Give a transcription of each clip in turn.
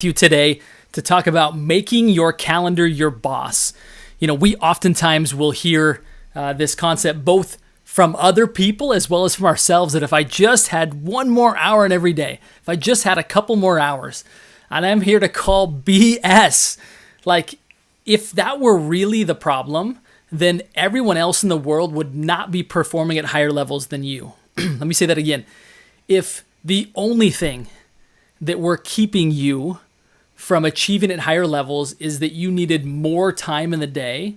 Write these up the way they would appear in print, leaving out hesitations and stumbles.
You today to talk about making your calendar your boss. We oftentimes will hear this concept both from other people as well as from ourselves, that if I just had one more hour in every day, if I just had a couple more hours, and I'm here to call BS. Like, if that were really the problem, then everyone else in the world would not be performing at higher levels than you. Let me say that again. If the only thing that we're keeping you from achieving at higher levels is that you needed more time in the day,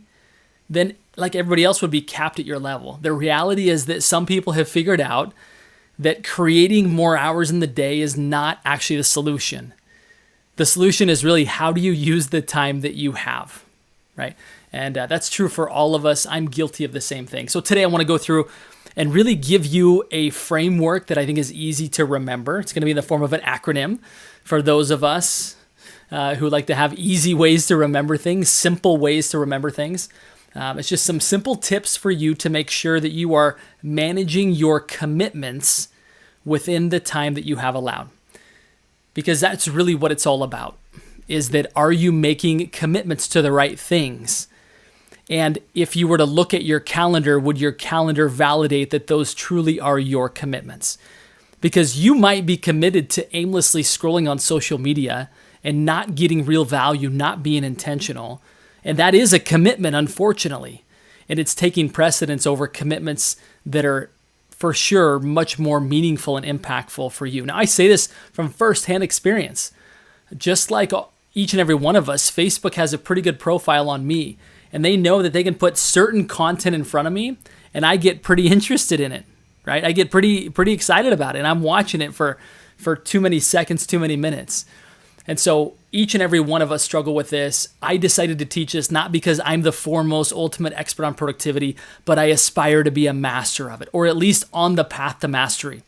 then like everybody else would be capped at your level. The reality is that some people have figured out that creating more hours in the day is not actually the solution. The solution is really, how do you use the time that you have, right? And that's true for all of us. I'm guilty of the same thing. So today I want to go through and really give you a framework that I think is easy to remember. It's going to be in the form of an acronym for those of us who like to have easy ways to remember things, simple ways to remember things. It's just some simple tips for you to make sure that you are managing your commitments within the time that you have allowed. Because that's really what it's all about, is that are you making commitments to the right things? And if you were to look at your calendar, would your calendar validate that those truly are your commitments? Because you might be committed to aimlessly scrolling on social media and not getting real value, not being intentional. And that is a commitment, unfortunately. And it's taking precedence over commitments that are for sure much more meaningful and impactful for you. Now, I say this from firsthand experience. Just like each and every one of us, Facebook has a pretty good profile on me. And they know that they can put certain content in front of me, and I get pretty interested in it, right? I get pretty excited about it, and I'm watching it for too many seconds, too many minutes. And so each and every one of us struggle with this. I decided to teach this not because I'm the foremost ultimate expert on productivity, but I aspire to be a master of it, or at least on the path to mastery.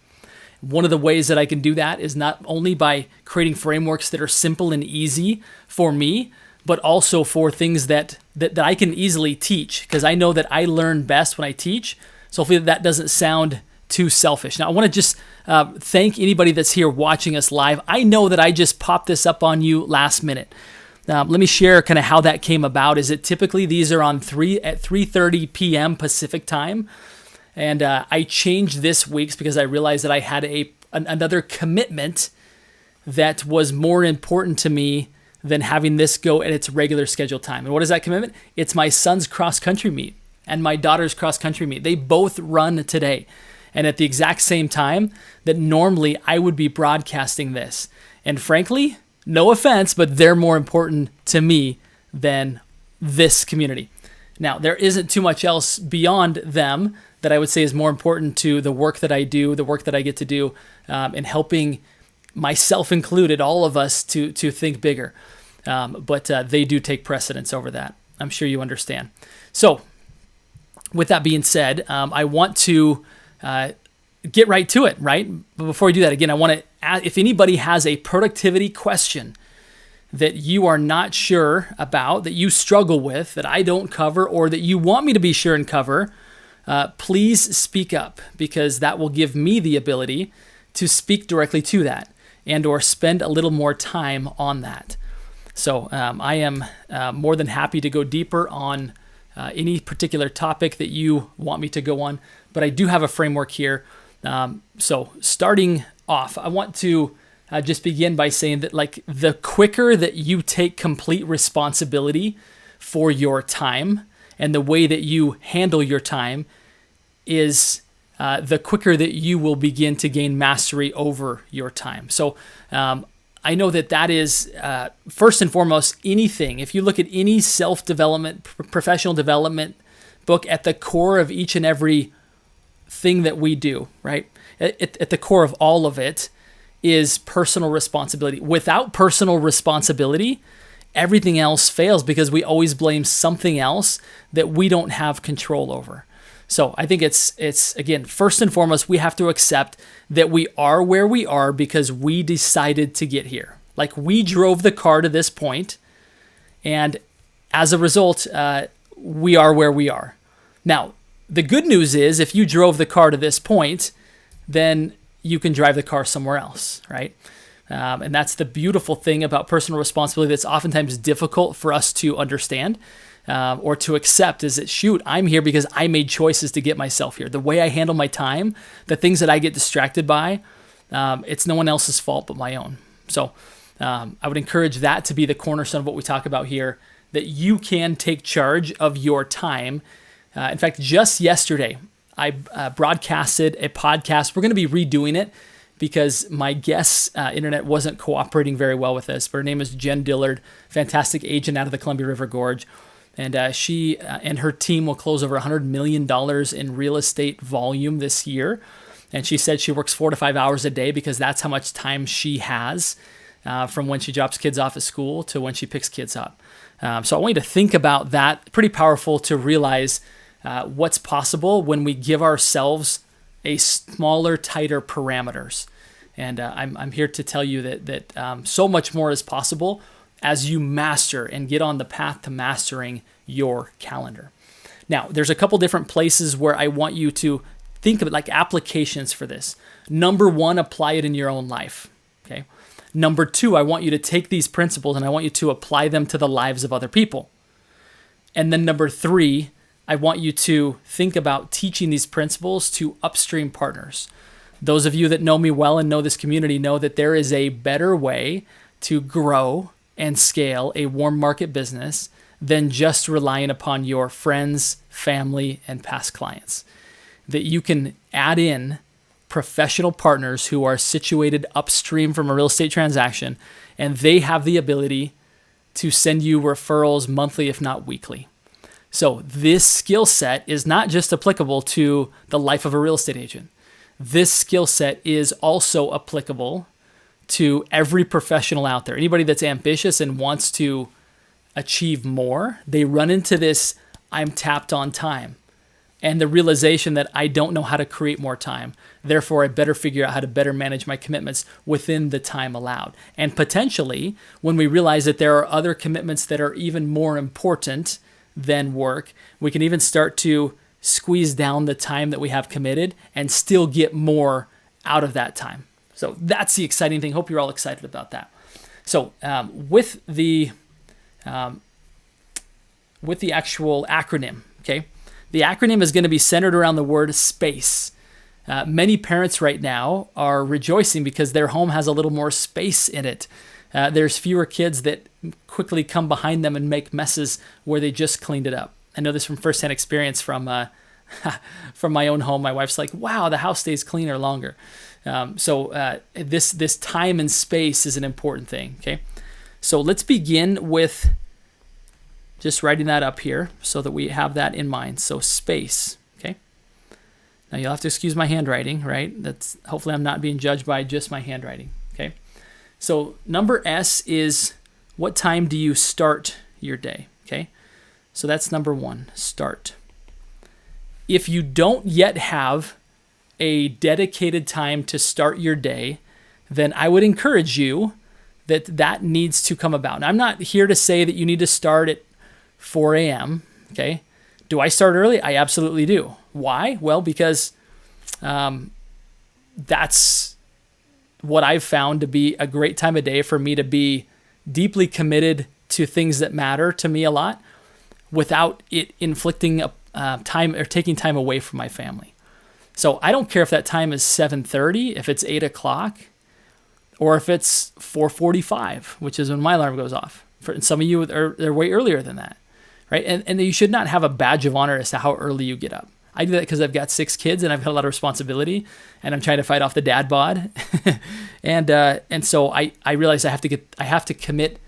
One of the ways that I can do that is not only by creating frameworks that are simple and easy for me, but also for things that I can easily teach, because I know that I learn best when I teach. So hopefully that doesn't sound too selfish. Now, I want to just thank anybody that's here watching us live. I know that I just popped this up on you last minute. Let me share kind of how that came about. Is it typically these are on 3:30 p.m. Pacific time, and I changed this week's because I realized that I had another commitment that was more important to me than having this go at its regular scheduled time. And what is that commitment? It's my son's cross-country meet and my daughter's cross-country meet. They both run today, and at the exact same time that normally I would be broadcasting this. And frankly, no offense, but they're more important to me than this community. Now, there isn't too much else beyond them that I would say is more important to the work that I do, the work that I get to do, in helping myself included, all of us to think bigger. But they do take precedence over that. I'm sure you understand. So with that being said, I want to get right to it, right? But before we do that, again, I want to ask if anybody has a productivity question that you are not sure about, that you struggle with, that I don't cover, or that you want me to be sure and cover, please speak up, because that will give me the ability to speak directly to that and or spend a little more time on that. So I am more than happy to go deeper on any particular topic that you want me to go on, but I do have a framework here. So starting off, I want to just begin by saying that like the quicker that you take complete responsibility for your time and the way that you handle your time is the quicker that you will begin to gain mastery over your time. So I know that is first and foremost anything. If you look at any self-development, professional development book, at the core of each and every thing that we do, right? At the core of all of it is personal responsibility. Without personal responsibility, everything else fails because we always blame something else that we don't have control over. So I think it's again, first and foremost, we have to accept that we are where we are because we decided to get here. Like, we drove the car to this point, and as a result, we are where we are. Now, the good news is if you drove the car to this point, then you can drive the car somewhere else, right? And that's the beautiful thing about personal responsibility that's oftentimes difficult for us to understand or to accept is that, shoot, I'm here because I made choices to get myself here. The way I handle my time, the things that I get distracted by, it's no one else's fault but my own. So I would encourage that to be the cornerstone of what we talk about here, that you can take charge of your time. In fact, just yesterday, I broadcasted a podcast. We're going to be redoing it because my guest's internet wasn't cooperating very well with this. But her name is Jen Dillard, fantastic agent out of the Columbia River Gorge. And she and her team will close over $100 million in real estate volume this year. And she said she works 4 to 5 hours a day because that's how much time she has from when she drops kids off at school to when she picks kids up. So I want you to think about that. Pretty powerful to realize what's possible when we give ourselves a smaller, tighter parameters. And I'm here to tell you that so much more is possible as you master and get on the path to mastering your calendar. Now, there's a couple different places where I want you to think of it like applications for this. Number one, apply it in your own life. Okay. Number two, I want you to take these principles and I want you to apply them to the lives of other people. And then number three, I want you to think about teaching these principles to Upstream partners. Those of you that know me well and know this community know that there is a better way to grow and scale a warm market business than just relying upon your friends, family, and past clients. That you can add in professional partners who are situated upstream from a real estate transaction, and they have the ability to send you referrals monthly, if not weekly. So this skill set is not just applicable to the life of a real estate agent. This skill set is also applicable to every professional out there. Anybody that's ambitious and wants to achieve more, they run into this, I'm tapped on time. And the realization that I don't know how to create more time. Therefore, I better figure out how to better manage my commitments within the time allowed. And potentially, when we realize that there are other commitments that are even more important than work, we can even start to squeeze down the time that we have committed and still get more out of that time. So that's the exciting thing. Hope you're all excited about that. So with the actual acronym, okay? The acronym is going to be centered around the word space. Many parents right now are rejoicing because their home has a little more space in it. There's fewer kids that quickly come behind them and make messes where they just cleaned it up. I know this from firsthand experience from my own home. My wife's like, wow, the house stays cleaner longer. So this time and space is an important thing, okay? So let's begin with just writing that up here so that we have that in mind. So space, okay? Now you'll have to excuse my handwriting, right? That's hopefully I'm not being judged by just my handwriting, okay? So number S is what time do you start your day, okay? So that's number one, start. If you don't yet have a dedicated time to start your day, then I would encourage you that needs to come about. Now, I'm not here to say that you need to start at 4 a.m., okay? Do I start early? I absolutely do. Why? Well, because that's what I've found to be a great time of day for me to be deeply committed to things that matter to me a lot without it inflicting time or taking time away from my family. So I don't care if that time is 7:30, if it's 8 o'clock, or if it's 4:45, which is when my alarm goes off. For some of you, they're way earlier than that, right? And you should not have a badge of honor as to how early you get up. I do that because I've got 6 kids and I've got a lot of responsibility, and I'm trying to fight off the dad bod, and so I realize I have to commit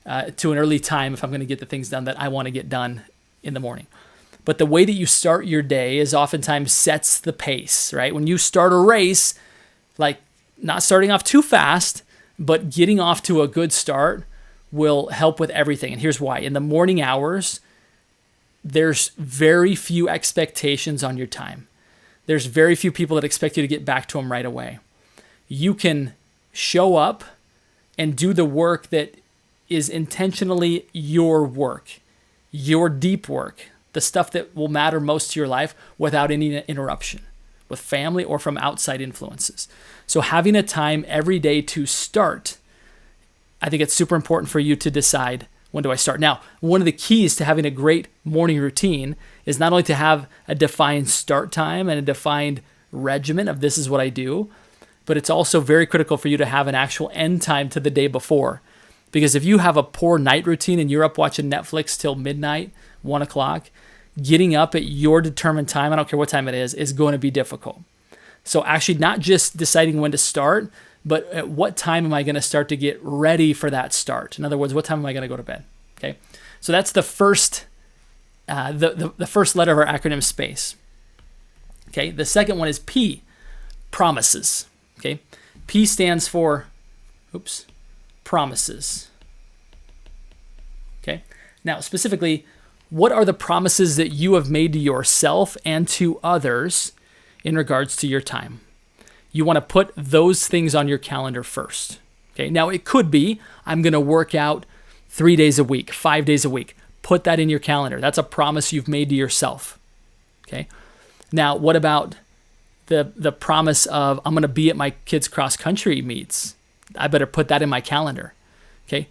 to an early time if I'm going to get the things done that I want to get done in the morning. But the way that you start your day is oftentimes sets the pace, right? When you start a race, like not starting off too fast, but getting off to a good start will help with everything. And here's why. In the morning hours, there's very few expectations on your time. There's very few people that expect you to get back to them right away. You can show up and do the work that is intentionally your work, your deep work, the stuff that will matter most to your life without any interruption, with family, or from outside influences. So having a time every day to start, I think it's super important for you to decide, when do I start? Now, one of the keys to having a great morning routine is not only to have a defined start time and a defined regimen of this is what I do, but it's also very critical for you to have an actual end time to the day before. Because if you have a poor night routine and you're up watching Netflix till midnight, 1 o'clock, getting up at your determined time, I don't care what time it is going to be difficult. So actually not just deciding when to start, but at what time am I going to start to get ready for that start? In other words, what time am I going to go to bed? Okay, so that's the first, the first letter of our acronym SPACE. Okay, the second one is P, promises. Okay, P stands for, promises. Okay, now specifically, what are the promises that you have made to yourself and to others in regards to your time? You want to put those things on your calendar first. Okay, now it could be, I'm going to work out 3 days a week, 5 days a week. Put that in your calendar. That's a promise you've made to yourself. Okay, now what about the promise of, I'm going to be at my kids' cross-country meets? I better put that in my calendar. Okay,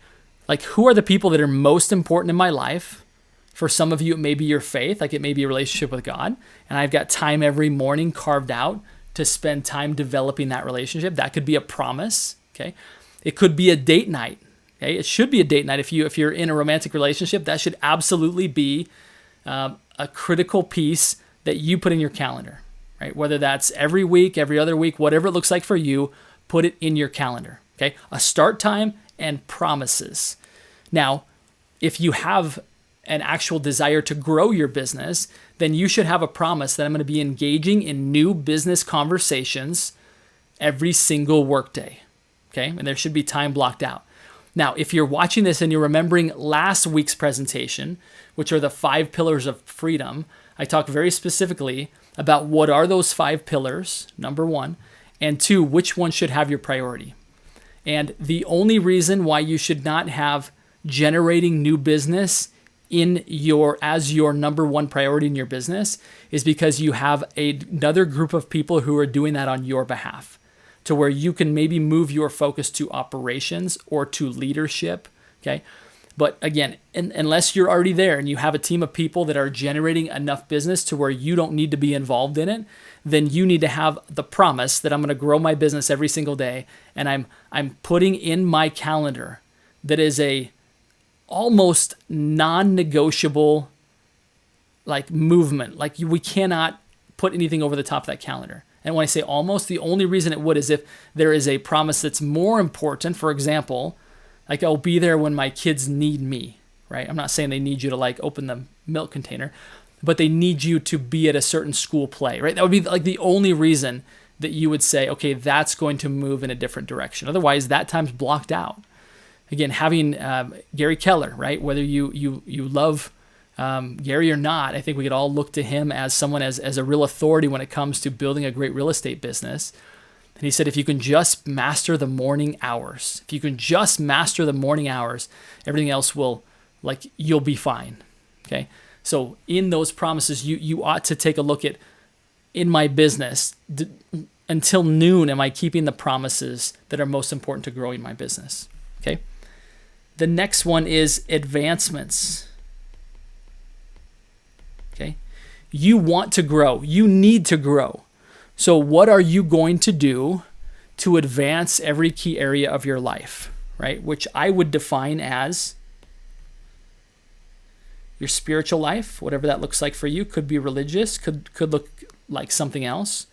like, who are the people that are most important in my life? For some of you, it may be your faith, like it may be a relationship with God, and I've got time every morning carved out to spend time developing that relationship. That could be a promise. Okay, it could be a date night. Okay, it should be a date night. If you're in a romantic relationship, that should absolutely be a critical piece that you put in your calendar. Right, whether that's every week, every other week, whatever it looks like for you, put it in your calendar. Okay, a start time and promises. Now, if you have an actual desire to grow your business, then you should have a promise that I'm going to be engaging in new business conversations every single workday. Okay, and there should be time blocked out. Now, if you're watching this and you're remembering last week's presentation, which are the 5 pillars of freedom, I talked very specifically about what are those 5 pillars, number 1, and 2, which one should have your priority. And the only reason why you should not have generating new business as your number 1 priority in your business is because you have another group of people who are doing that on your behalf, to where you can maybe move your focus to operations or to leadership. Okay, but again, unless you're already there and you have a team of people that are generating enough business to where you don't need to be involved in it, then you need to have the promise that I'm going to grow my business every single day, and I'm putting in my calendar that is a almost non-negotiable like movement. Like we cannot put anything over the top of that calendar. And when I say almost, the only reason it would is if there is a promise that's more important. For example, like I'll be there when my kids need me, right? I'm not saying they need you to like open the milk container, but they need you to be at a certain school play, right? That would be like the only reason that you would say, okay, that's going to move in a different direction. Otherwise, that time's blocked out. Again, having Gary Keller, right? Whether you love Gary or not, I think we could all look to him as someone as a real authority when it comes to building a great real estate business. And he said, if you can just master the morning hours, everything else will, like, you'll be fine. Okay. So in those promises, you ought to take a look at, in my business, until noon, am I keeping the promises that are most important to growing my business? Okay. The next one is advancements. Okay. You want to grow. You need to grow. So what are you going to do to advance every key area of your life, right? Which I would define as your spiritual life, whatever that looks like for you. Could be religious, could look like something else.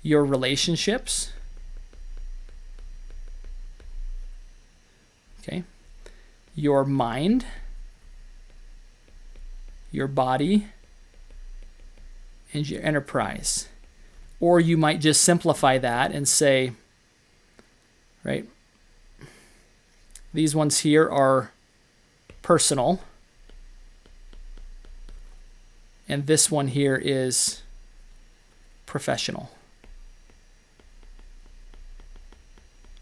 Your relationships. Okay. Your mind, your body, and your enterprise. Or you might just simplify that and say, right, these ones here are personal, and this one here is professional.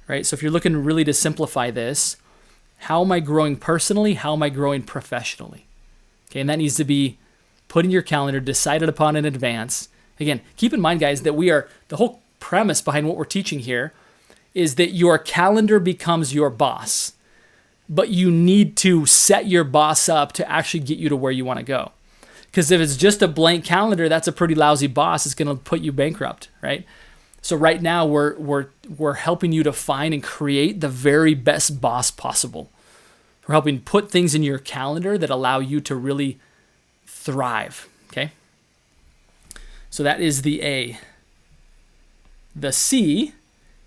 Right? So if you're looking really to simplify this, how am I growing personally? How am I growing professionally? Okay, and that needs to be put in your calendar, decided upon in advance, Again, keep in mind, guys, that the whole premise behind what we're teaching here is that your calendar becomes your boss, but you need to set your boss up to actually get you to where you want to go. Because if it's just a blank calendar, that's a pretty lousy boss. It's going to put you bankrupt, right? So right now we're helping you to find and create the very best boss possible. We're helping put things in your calendar that allow you to really thrive, okay? So that is the A. The C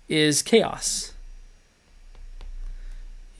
is chaos.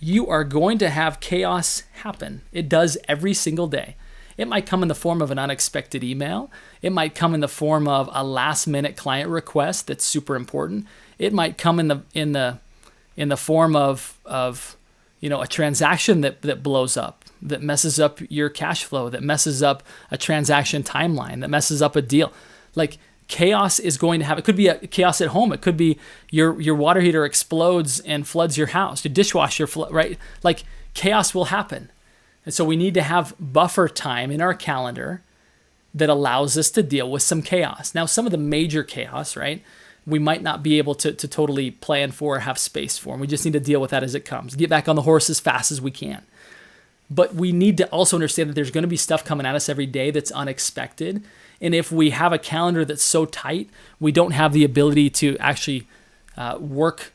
You are going to have chaos happen. It does every single day. It might come in the form of an unexpected email. It might come in the form of a last-minute client request that's super important. It might come in the form of a transaction that blows up, that messes up your cash flow, that messes up a transaction timeline, that messes up a deal. Like, chaos is going to happen. It could be a chaos at home. It could be your water heater explodes and floods your house. Your dishwasher, right? Like, chaos will happen. And so we need to have buffer time in our calendar that allows us to deal with some chaos. Now, some of the major chaos, right, we might not be able to totally plan for or have space for. And we just need to deal with that as it comes. Get back on the horse as fast as we can. But we need to also understand that there's going to be stuff coming at us every day that's unexpected. And if we have a calendar that's so tight, we don't have the ability to actually work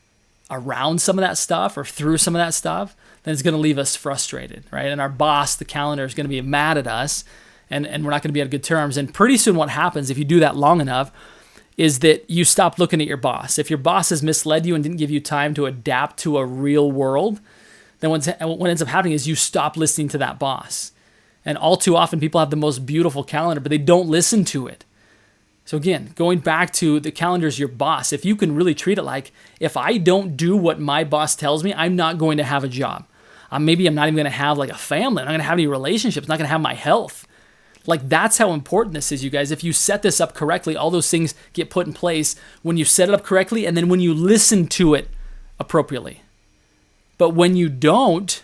around some of that stuff or through some of that stuff, then it's going to leave us frustrated, right? And our boss, the calendar, is going to be mad at us, and we're not going to be on good terms. And pretty soon what happens if you do that long enough is that you stop looking at your boss. If your boss has misled you and didn't give you time to adapt to a real world, then what ends up happening is you stop listening to that boss. And all too often people have the most beautiful calendar, but they don't listen to it. So again, going back to the calendar is your boss. If you can really treat it like, if I don't do what my boss tells me, I'm not going to have a job. Maybe I'm not even going to have like a family. I'm not going to have any relationships. I'm not going to have my health. Like, that's how important this is, you guys. If you set this up correctly, all those things get put in place when you set it up correctly and then when you listen to it appropriately. But when you don't,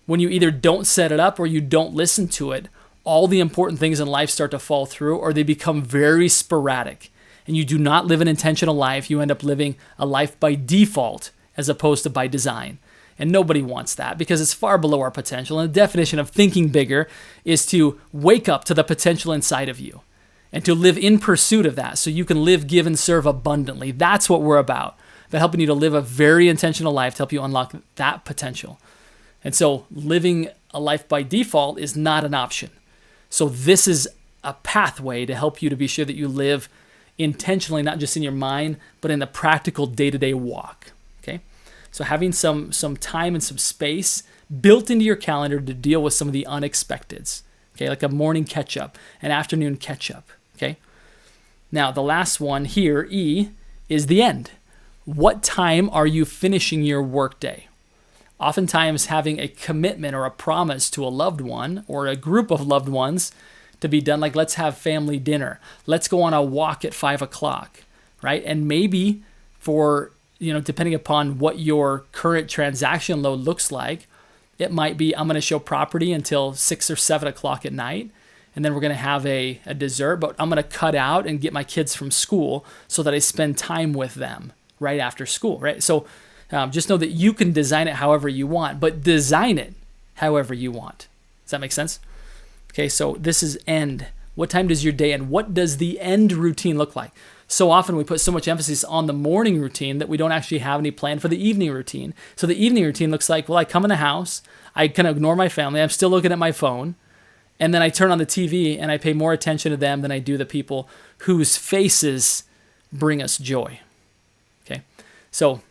when you either don't set it up or you don't listen to it, all the important things in life start to fall through, or they become very sporadic. And you do not live an intentional life. You end up living a life by default as opposed to by design. And nobody wants that because it's far below our potential. And the definition of thinking bigger is to wake up to the potential inside of you and to live in pursuit of that so you can live, give, and serve abundantly. That's what we're about helping you to live a very intentional life to help you unlock that potential. And so living a life by default is not an option. So this is a pathway to help you to be sure that you live intentionally, not just in your mind, but in the practical day-to-day walk. Okay? So having some time and some space built into your calendar to deal with some of the unexpecteds. Okay, like a morning catch-up, an afternoon catch-up. Okay? Now, the last one here, E, is the end. What time are you finishing your workday? Oftentimes having a commitment or a promise to a loved one or a group of loved ones to be done, like let's have family dinner. Let's go on a walk at 5 o'clock, right? And maybe for, depending upon what your current transaction load looks like, it might be I'm going to show property until 6 or 7 o'clock at night. And then we're going to have a dessert, but I'm going to cut out and get my kids from school so that I spend time with them right after school, right? So just know that you can design it however you want, but design it however you want. Does that make sense? Okay, so this is end. What time does your day end? What does the end routine look like? So often we put so much emphasis on the morning routine that we don't actually have any plan for the evening routine. So the evening routine looks like, well, I come in the house, I kind of ignore my family, I'm still looking at my phone, and then I turn on the TV and I pay more attention to them than I do the people whose faces bring us joy. Okay, so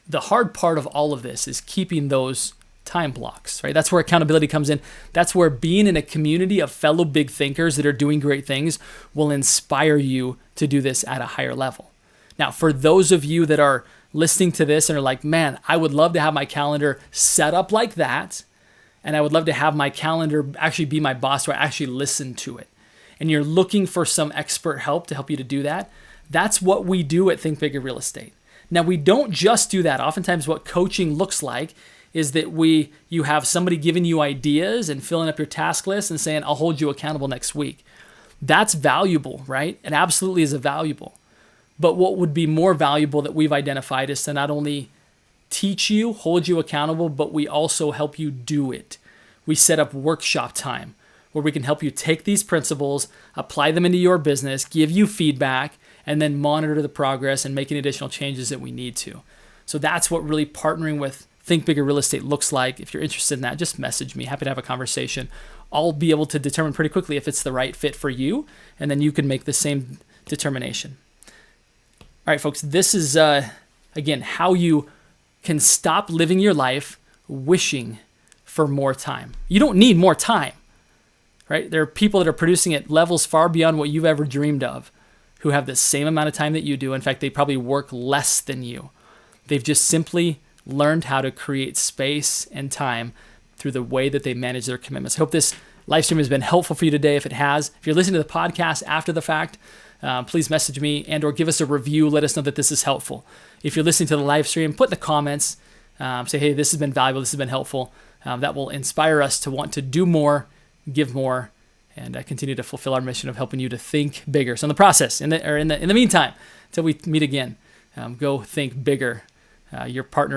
the hard part of all of this is keeping those time blocks, right? That's where accountability comes in. That's where being in a community of fellow big thinkers that are doing great things will inspire you to do this at a higher level. Now, for those of you that are listening to this and are like, man, I would love to have my calendar set up like that, and I would love to have my calendar actually be my boss where I actually listen to it, and you're looking for some expert help to help you to do that, that's what we do at Think Bigger Real Estate. Now, we don't just do that. Oftentimes what coaching looks like is that you have somebody giving you ideas and filling up your task list and saying, I'll hold you accountable next week. That's valuable, right? It absolutely is valuable. But what would be more valuable that we've identified is to not only teach you, hold you accountable, but we also help you do it. We set up workshop time where we can help you take these principles, apply them into your business, give you feedback, and then monitor the progress and make any additional changes that we need to. So that's what really partnering with Think Bigger Real Estate looks like. If you're interested in that, just message me. Happy to have a conversation. I'll be able to determine pretty quickly if it's the right fit for you, and then you can make the same determination. All right, folks, this is, again, how you can stop living your life wishing for more time. You don't need more time, right? There are people that are producing at levels far beyond what you've ever dreamed of who have the same amount of time that you do. In fact, they probably work less than you. They've just simply learned how to create space and time through the way that they manage their commitments. I hope this live stream has been helpful for you today. If it has, if you're listening to the podcast after the fact, please message me and or give us a review. Let us know that this is helpful. If you're listening to the live stream, put in the comments, say, hey, this has been valuable, this has been helpful. That will inspire us to want to do more, give more, and continue to fulfill our mission of helping you to think bigger. So in the process, in the meantime, until we meet again, go think bigger. Your partner